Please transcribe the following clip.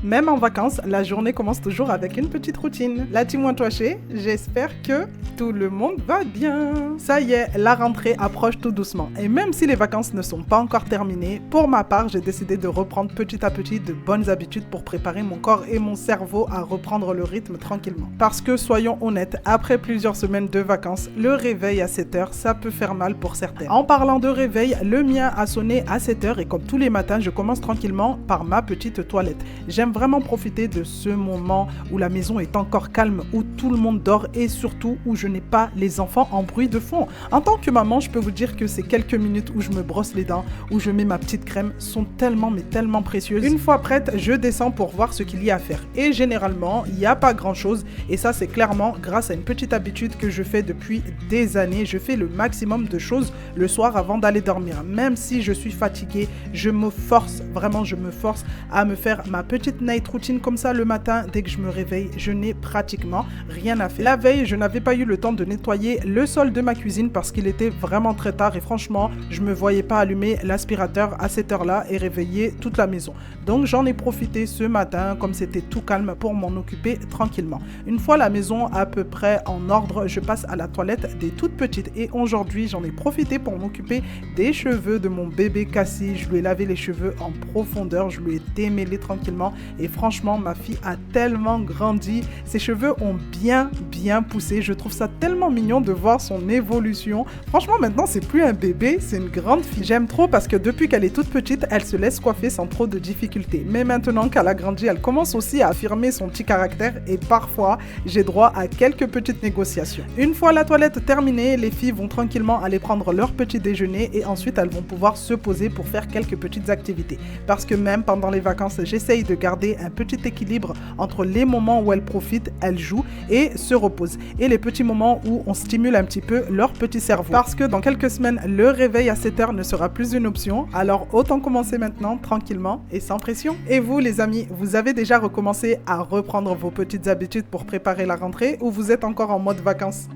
Même en vacances, la journée commence toujours avec une petite routine. La team Wantouaché, j'espère que tout le monde va bien. Ça y est, la rentrée approche tout doucement. Et même si les vacances ne sont pas encore terminées, pour ma part, j'ai décidé de reprendre petit à petit de bonnes habitudes pour préparer mon corps et mon cerveau à reprendre le rythme tranquillement. Parce que soyons honnêtes, après plusieurs semaines de vacances, le réveil à 7 h, ça peut faire mal pour certains. En parlant de réveil, le mien a sonné à 7 h et comme tous les matins, je commence tranquillement par ma petite toilette. J'aime vraiment profiter de ce moment où la maison est encore calme, où tout le monde dort et surtout où je n'ai pas les enfants en bruit de fond. En tant que maman, je peux vous dire que ces quelques minutes où je me brosse les dents, où je mets ma petite crème sont tellement mais tellement précieuses. Une fois prête, je descends pour voir ce qu'il y a à faire. Et généralement, il n'y a pas grand chose et ça c'est clairement grâce à une petite habitude que je fais depuis des années. Je fais le maximum de choses le soir avant d'aller dormir. Même si je suis fatiguée, je me force, vraiment je me force à me faire ma petite night routine comme ça le matin. Dès que je me réveille, je n'ai pratiquement rien à faire. La veille, je n'avais pas eu le temps de nettoyer le sol de ma cuisine parce qu'il était vraiment très tard et franchement, je me voyais pas allumer l'aspirateur à cette heure-là et réveiller toute la maison. Donc j'en ai profité ce matin comme c'était tout calme pour m'en occuper tranquillement. Une fois la maison à peu près en ordre, je passe à la toilette des toutes petites et aujourd'hui, j'en ai profité pour m'occuper des cheveux de mon bébé Cassie. Je lui ai lavé les cheveux en profondeur, je lui ai démêlé tranquillement et franchement, ma fille a tellement grandi. Ses cheveux ont bien poussé. Je trouve ça tellement mignon de voir son évolution. Franchement, maintenant, c'est plus un bébé, c'est une grande fille. J'aime trop parce que depuis qu'elle est toute petite, elle se laisse coiffer sans trop de difficultés. Mais maintenant qu'elle a grandi, elle commence aussi à affirmer son petit caractère et parfois, j'ai droit à quelques petites négociations. Une fois la toilette terminée, les filles vont tranquillement aller prendre leur petit déjeuner et ensuite, elles vont pouvoir se poser pour faire quelques petites activités. Parce que même pendant les vacances, j'essaye de garder un petit équilibre entre les moments où elles profitent, elles jouent et se reposent et les petits moments où on stimule un petit peu leur petit cerveau. Parce que dans quelques semaines, le réveil à 7 h ne sera plus une option, alors autant commencer maintenant tranquillement et sans pression. Et vous les amis, vous avez déjà recommencé à reprendre vos petites habitudes pour préparer la rentrée ou vous êtes encore en mode vacances?